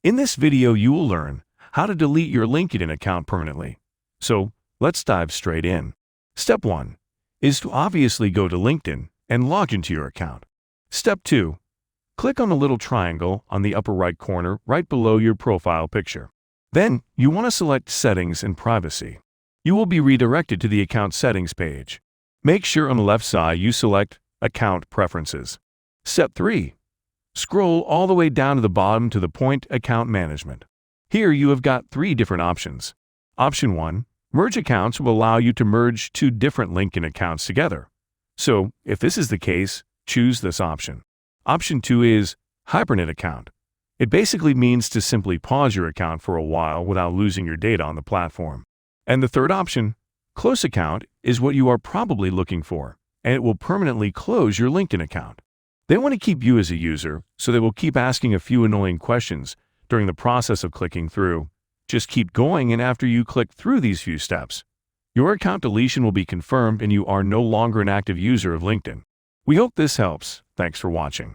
In this video, you will learn how to delete your LinkedIn account permanently. So, let's dive straight in. Step 1 is to obviously go to LinkedIn and log into your account. Step 2, click on the little triangle on the upper right corner right below your profile picture. Then, you want to select Settings and Privacy. You will be redirected to the Account Settings page. Make sure on the left side you select Account Preferences. Step 3. Scroll all the way down to the bottom to the point Account Management. Here you have got 3 different options. Option 1. Merge accounts will allow you to merge 2 different LinkedIn accounts together. So, if this is the case, choose this option. Option 2 is Hibernate Account. It basically means to simply pause your account for a while without losing your data on the platform. And the third option, Close Account, is what you are probably looking for, and it will permanently close your LinkedIn account. They want to keep you as a user, so they will keep asking a few annoying questions during the process of clicking through. Just keep going, and after you click through these few steps, your account deletion will be confirmed and you are no longer an active user of LinkedIn. We hope this helps. Thanks for watching.